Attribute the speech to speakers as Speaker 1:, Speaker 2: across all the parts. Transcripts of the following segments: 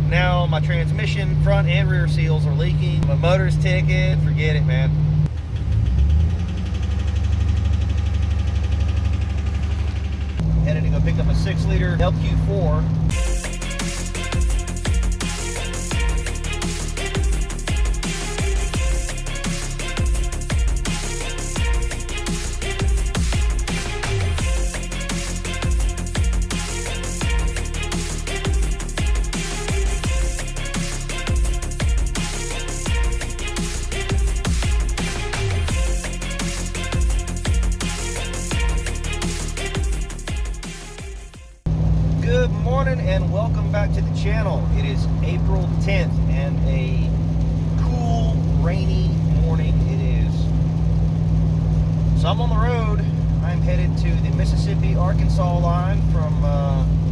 Speaker 1: Now my transmission front and rear seals are leaking. My motor's ticking. Forget it, man. Headed to go pick up a 6-liter LQ4. Good morning and welcome back to the channel. It is April 10th and a cool, rainy morning it is. So I'm on the road. I'm headed to the Mississippi-Arkansas line from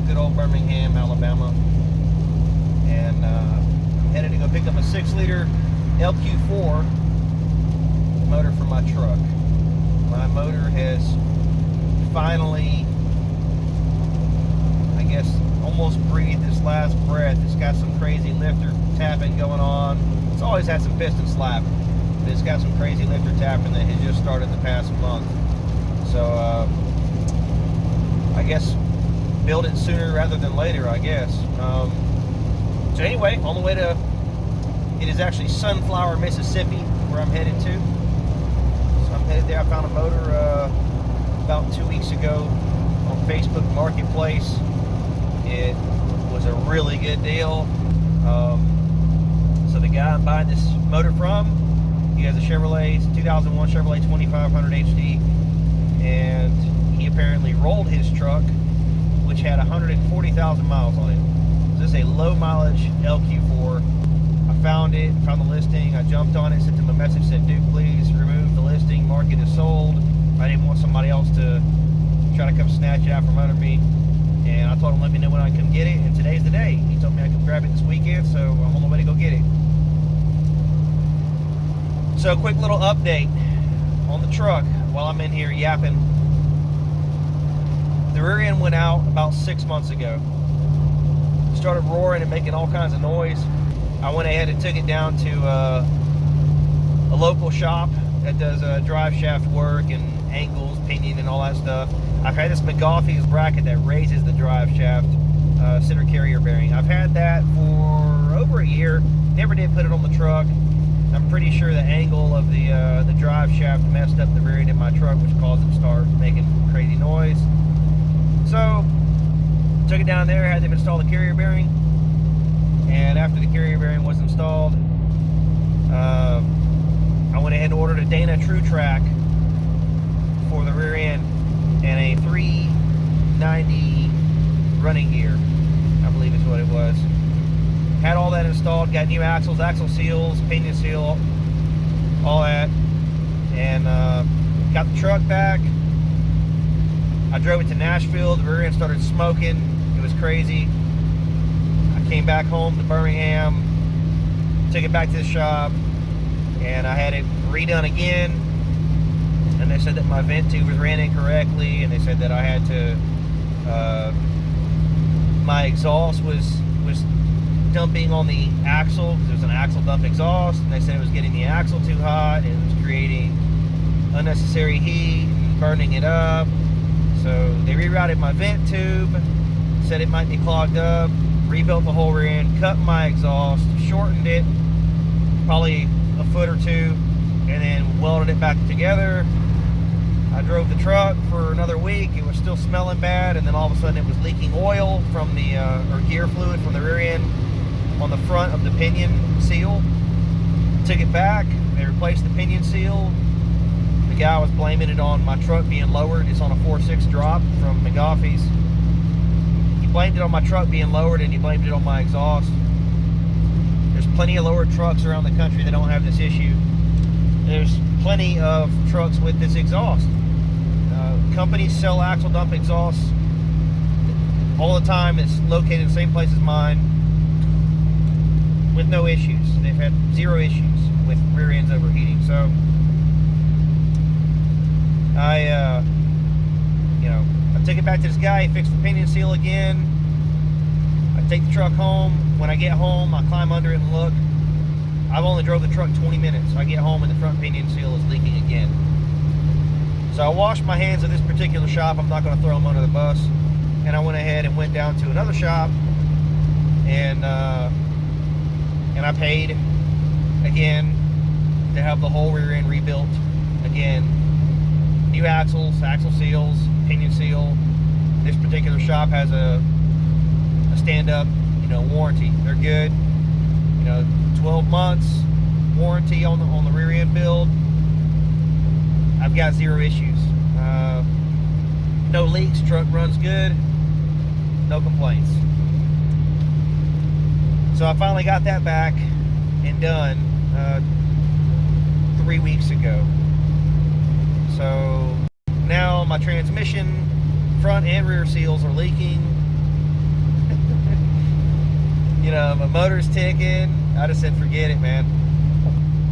Speaker 1: good old Birmingham, Alabama. And I'm headed to go pick up a 6-liter LQ4 motor for my truck. My motor has finally, I guess, almost breathed its last breath. It's got some crazy lifter tapping going on. It's always had some piston slap, but it's got some crazy lifter tapping that has just started the past month. So I guess build it sooner rather than later, I guess. So anyway, on the way to, it is actually Sunflower, Mississippi, where I'm headed to. So I'm headed there. I found a motor about 2 weeks ago on Facebook Marketplace. It was a really good deal. So the guy I'm buying this motor from, he has a Chevrolet, 2001 Chevrolet 2500 HD, and he apparently rolled his truck, which had 140,000 miles on it. So this is a low mileage LQ4. I found it, found the listing, I jumped on it, sent him a message, said, dude, please remove the listing, mark it as sold. I didn't want somebody else to try to come snatch it out from under me. And I told him let me know when I come get it, and today's the day. He told me I could grab it this weekend, so I'm on the way to go get it. So a quick little update on the truck while I'm in here yapping. The rear end went out about 6 months ago. Started roaring and making all kinds of noise. I went ahead and took it down to a local shop that does drive shaft work and angles, pinion, and all that stuff. I've had this McGaughey's bracket that raises the drive shaft center carrier bearing. I've had that for over a year. Never did put it on the truck. I'm pretty sure the angle of the drive shaft messed up the rear end of my truck, which caused it to start making crazy noise. So took it down there, had them install the carrier bearing, and after the carrier bearing was installed, I went ahead and ordered a Dana True Track for the rear end and a 390 running gear, I believe is what it was. Had all that installed, got new axles, axle seals, pinion seal, all that, and got the truck back. I drove it to Nashville. The rear end started smoking. It was crazy. I came back home to Birmingham, took it back to the shop, and I had it redone again. And they said that my vent tube was ran incorrectly, and they said that I had to, my exhaust was dumping on the axle, because there was an axle dump exhaust, and they said it was getting the axle too hot, and it was creating unnecessary heat and burning it up. So they rerouted my vent tube, said it might be clogged up, rebuilt the whole rear end, cut my exhaust, shortened it probably a foot or two, and then welded it back together. I drove the truck for another week. It was still smelling bad, and then all of a sudden it was leaking oil from the or gear fluid from the rear end on the front of the pinion seal. Took it back, they replaced the pinion seal. The guy was blaming it on my truck being lowered. It's on a 4.6 drop from McGaughey's. He blamed it on my truck being lowered, and he blamed it on my exhaust. There's plenty of lowered trucks around the country that don't have this issue. There's plenty of trucks with this exhaust. Companies sell axle dump exhausts all the time. It's located in the same place as mine with no issues. They've had zero issues with rear ends overheating. So I took it back to this guy. He fixed the pinion seal again. I take the truck home. when I get home, I climb under it and look. I've only drove the truck 20 minutes. I get home and the front pinion seal is leaking again. So I washed my hands of this particular shop. I'm not going to throw them under the bus. And I went ahead and went down to another shop, and I paid again to have the whole rear end rebuilt again. New axles, axle seals, pinion seal. This particular shop has a stand-up, warranty. They're good. 12 months warranty on the rear end build. I've got 0 issues. No leaks. Truck runs good. No complaints. So I finally got that back and done 3 weeks ago. So now my transmission front and rear seals are leaking. My motor's ticking. I just said forget it, man.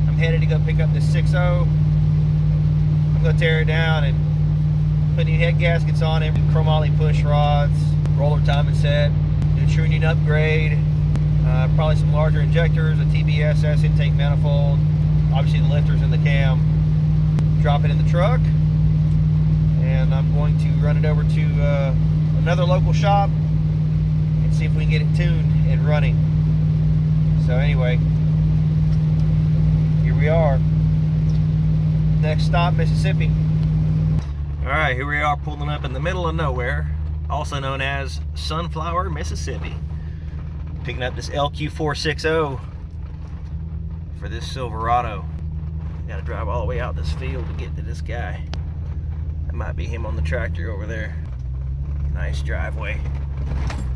Speaker 1: I'm headed to go pick up this 6.0. I'm going to tear it down and put new head gaskets on it, chromoly push rods, roller timing set, do a tuning upgrade, probably some larger injectors, a TBSS intake manifold, obviously the lifters and the cam. Drop it in the truck, and I'm going to run it over to another local shop and see if we can get it tuned and running. So anyway, here we are. Next stop, Mississippi. All right, here we are pulling up in the middle of nowhere, also known as Sunflower, Mississippi. Picking up this LQ460 for this Silverado. Got to drive all the way out this field to get to this guy. That might be him on the tractor over there. Nice driveway.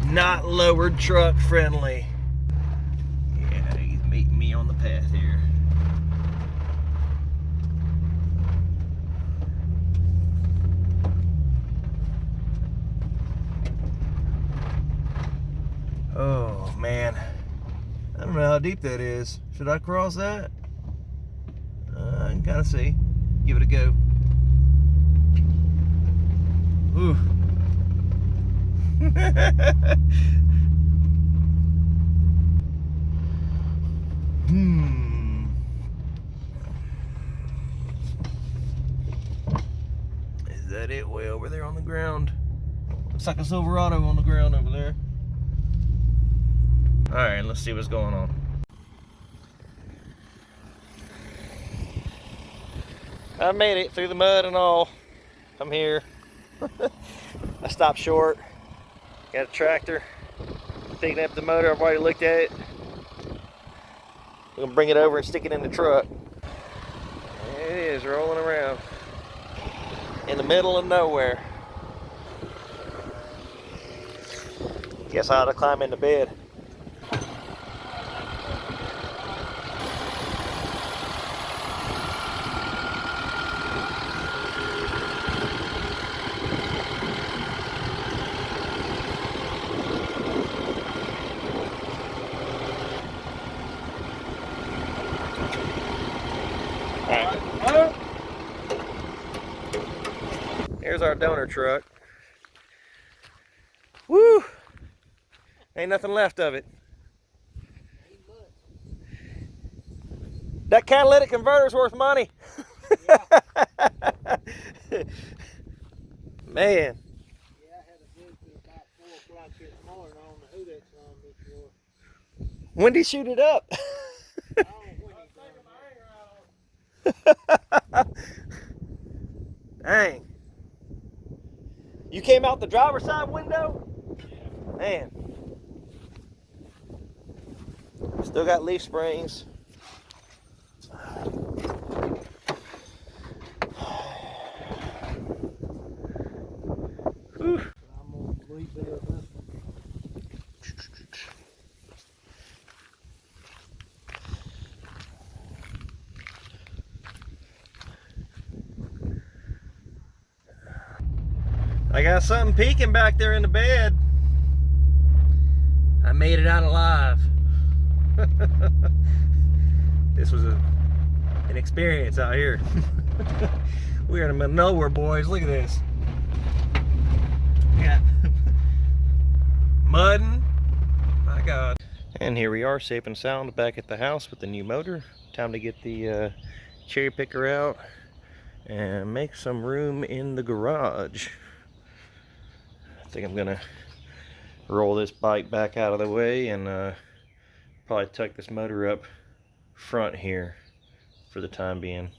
Speaker 1: Not lowered truck friendly. Yeah, he's meeting me on the path here. Oh man, I don't know how deep that is. Should I cross that? I can kind of see. Give it a go. Ooh. Is that it? Way over there on the ground. Looks like a Silverado on the ground over there. Alright, let's see what's going on. I made it through the mud and all. I'm here. I stopped short. Got a tractor. Picking up the motor. I've already looked at it. I'm going to bring it over and stick it in the truck. There it is, rolling around. In the middle of nowhere. Guess I ought to climb into bed. Here's our donor truck. Woo! Ain't nothing left of it. That catalytic converter's worth money.
Speaker 2: Yeah.
Speaker 1: Man.
Speaker 2: Yeah, I had a visit about 4 o'clock this morning. I don't know who that's on before.
Speaker 1: When did he shoot it up?
Speaker 2: I don't know when he done that.
Speaker 1: Dang. You came out the driver's side window?
Speaker 2: Yeah.
Speaker 1: Man. Still got leaf springs. Whew.
Speaker 2: I'm gonna rebuild this one.
Speaker 1: I got something peeking back there in the bed. I made it out alive. This was an experience out here. We're in the middle of nowhere, boys. Look at this. Yeah. Mudding. My God. And here we are, safe and sound, back at the house with the new motor. Time to get the cherry picker out and make some room in the garage. I think I'm gonna roll this bike back out of the way and probably tuck this motor up front here for the time being.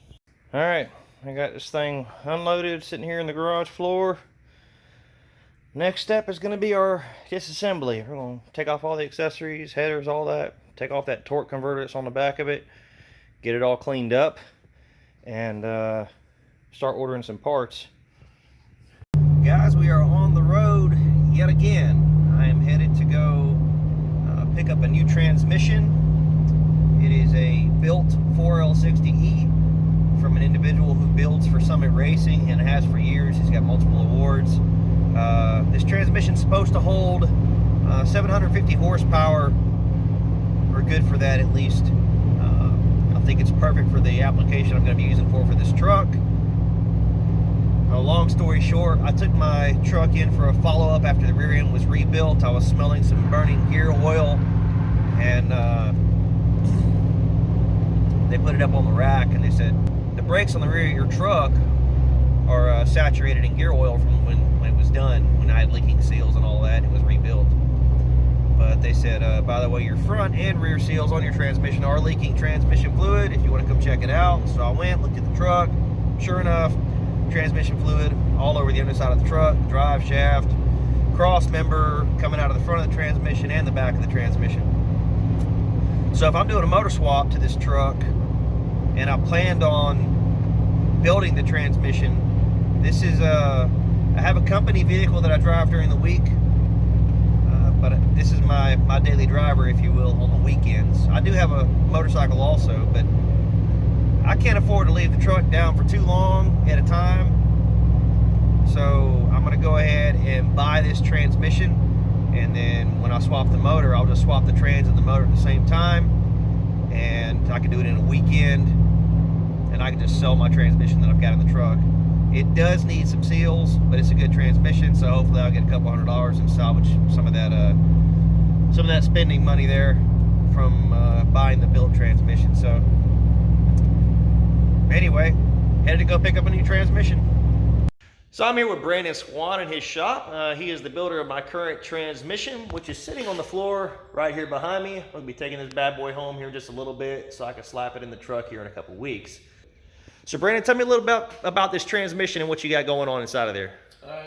Speaker 1: All right, I got this thing unloaded, sitting here in the garage floor. Next step is going to be our disassembly. We're going to take off all the accessories, headers, all that. Take off that torque converter that's on the back of it. Get it all cleaned up. And start ordering some parts. Guys, we are on the road yet again. I am headed to go pick up a new transmission. It is a built 4L60E from an individual who builds for Summit Racing and has for years. He's got multiple awards. This transmission is supposed to hold 750 horsepower, or good for that at least. I think it's perfect for the application I'm going to be using for this truck. Long story short, I took my truck in for a follow-up after the rear end was rebuilt. I was smelling some burning gear oil, and they put it up on the rack, and they said the brakes on the rear of your truck are saturated in gear oil from when it was done, when I had leaking seals and all that, and it was rebuilt. But they said, by the way, your front and rear seals on your transmission are leaking transmission fluid if you want to come check it out. So I went, looked at the truck. Sure enough, transmission fluid all over the underside of the truck, drive shaft, cross member coming out of the front of the transmission and the back of the transmission. So if I'm doing a motor swap to this truck and I planned on building the transmission, this is I have a company vehicle that I drive during the week, but this is my daily driver, if you will, on the weekends. I do have a motorcycle also, but I can't afford to leave the truck down for too long at a time. So I'm going to go ahead and buy this transmission, and then when I swap the motor, I'll just swap the trans and the motor at the same time, and I can do it in a weekend, and I can just sell my transmission that I've got in the truck. It does need some seals, but it's a good transmission, so hopefully I'll get a couple $100 and salvage some of that spending money there from buying the built transmission. So anyway, headed to go pick up a new transmission. So I'm here with Brandon Swan in his shop. He is the builder of my current transmission, which is sitting on the floor right here behind me. I'll be taking this bad boy home here in just a little bit so I can slap it in the truck here in a couple weeks. So Brandon, tell me a little about this transmission and what you got going on inside of there.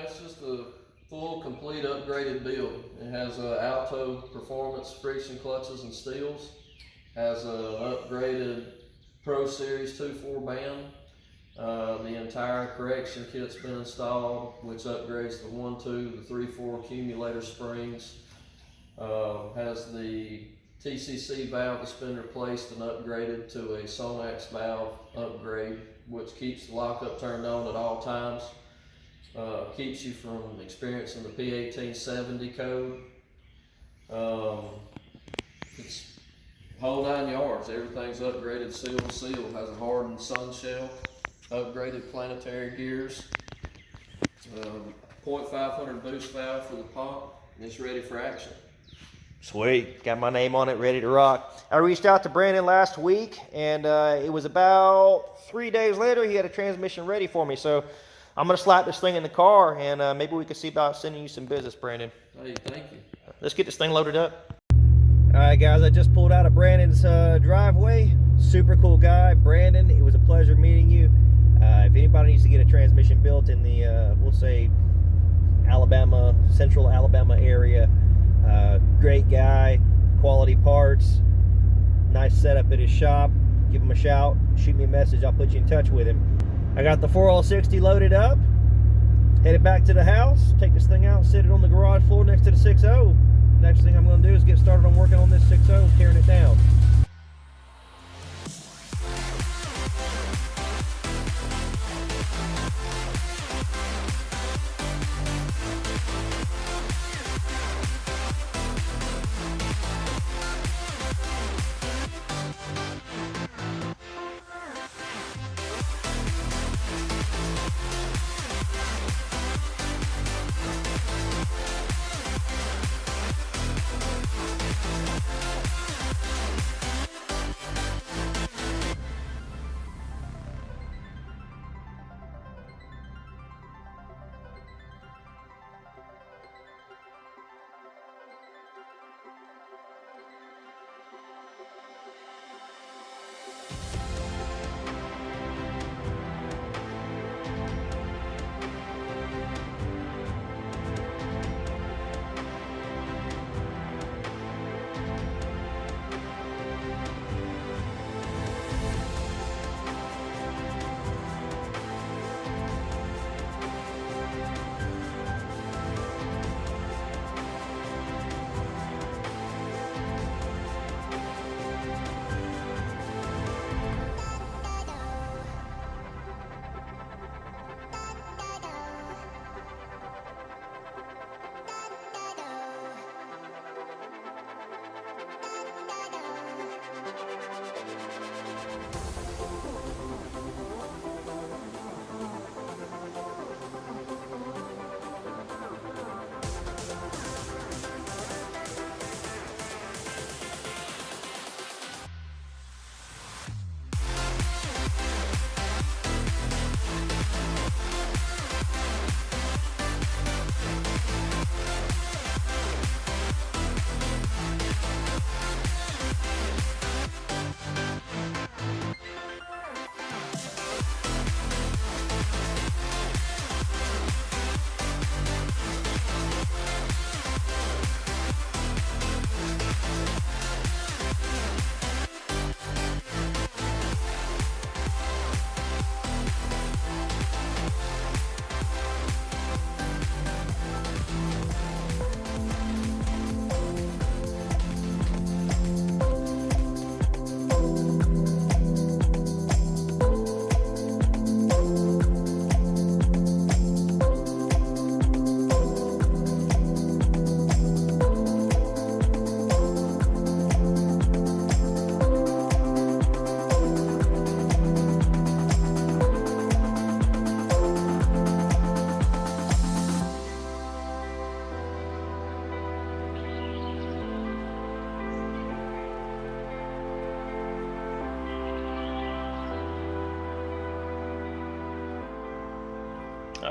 Speaker 3: It's just a full, complete, upgraded build. It has Alto Performance friction clutches and steels. Has an upgraded Pro Series 2.4 band. The entire correction kit's been installed, which upgrades the 1.2, the 3.4 accumulator springs. Has the TCC valve that's been replaced and upgraded to a Sonax valve upgrade, which keeps the lockup turned on at all times. Keeps you from experiencing the P1870 code. It's whole 9 yards. Everything's upgraded seal to seal. Has a hardened sun shell, upgraded planetary gears, 0.500 boost valve for the pump, and it's ready for action.
Speaker 1: Sweet, got my name on it, ready to rock. I reached out to Brandon last week, and it was about 3 days later he had a transmission ready for me. So I'm gonna slap this thing in the car, and maybe we can see about sending you some business, Brandon.
Speaker 3: Hey, thank you.
Speaker 1: Let's get this thing loaded up. All right, guys, I just pulled out of Brandon's driveway. Super cool guy, Brandon. It was a pleasure meeting you. If anybody needs to get a transmission built in the, we'll say, Alabama, central Alabama area, great guy, quality parts, nice setup at his shop. Give him a shout, shoot me a message, I'll put you in touch with him. I got the 4L60 loaded up, headed back to the house, take this thing out, sit it on the garage floor next to the 6.0. Next thing I'm going to do is get started on working on this 6.0, tearing it down.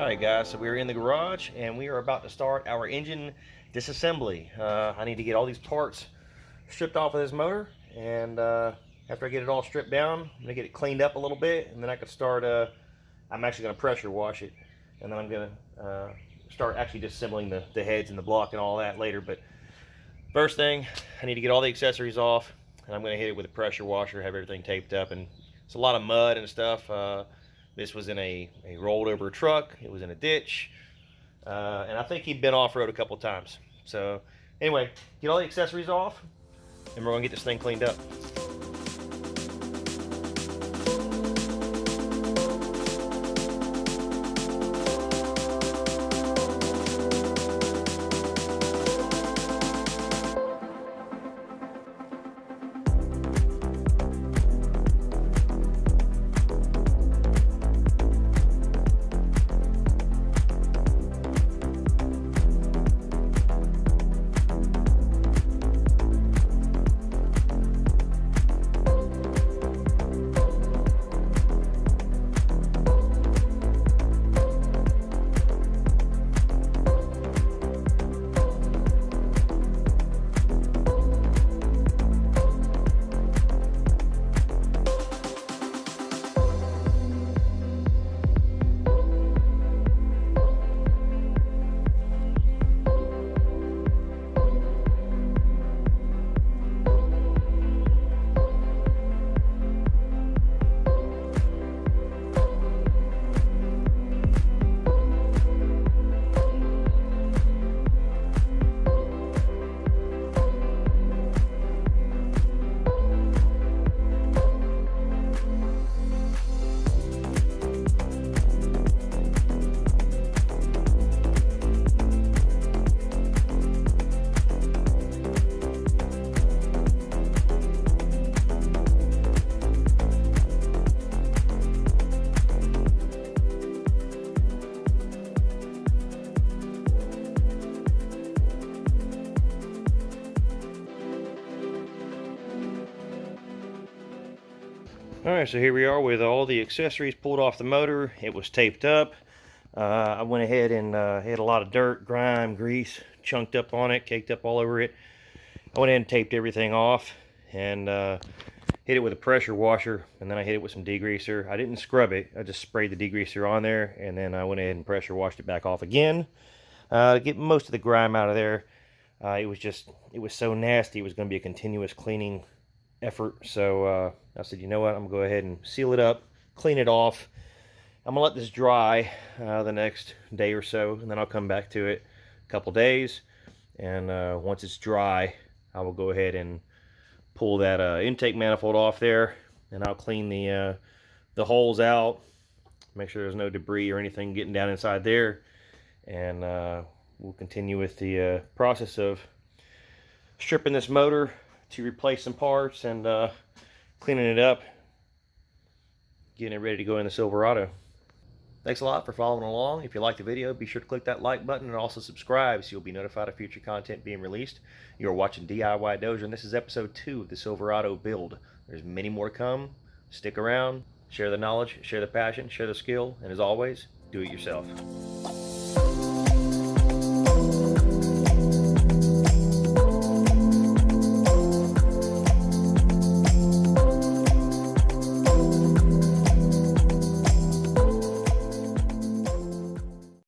Speaker 1: Alright guys, so we're in the garage and we are about to start our engine disassembly. I need to get all these parts stripped off of this motor, and after I get it all stripped down, I'm going to get it cleaned up a little bit, and then I can start, I'm actually going to pressure wash it, and then I'm going to start actually disassembling the heads and the block and all that later. But first thing, I need to get all the accessories off, and I'm going to hit it with a pressure washer, have everything taped up, and it's a lot of mud and stuff. This was in a rolled over truck. It was in a ditch. And I think he'd been off-road a couple times. So anyway, get all the accessories off, and we're gonna get this thing cleaned up. Alright, so here we are with all the accessories pulled off the motor. It was taped up. I went ahead and had a lot of dirt, grime, grease chunked up on it, caked up all over it. I went ahead and taped everything off and hit it with a pressure washer, and then I hit it with some degreaser. I didn't scrub it, I just sprayed the degreaser on there, and then I went ahead and pressure washed it back off again to get most of the grime out of there. It was so nasty, it was going to be a continuous cleaning effort. So I said, you know what, I'm gonna go ahead and seal it up, clean it off. I'm gonna let this dry the next day or so, and then I'll come back to it a couple days, and once it's dry, I will go ahead and pull that intake manifold off there, and I'll clean the holes out, make sure there's no debris or anything getting down inside there, and we'll continue with the process of stripping this motor to replace some parts and cleaning it up, getting it ready to go in the Silverado. Thanks a lot for following along. If you liked the video, be sure to click that like button and also subscribe so you'll be notified of future content being released. You're watching DIY Dozer, and this is episode 2 of the Silverado build. There's many more to come. Stick around, share the knowledge, share the passion, share the skill, and as always, do it yourself.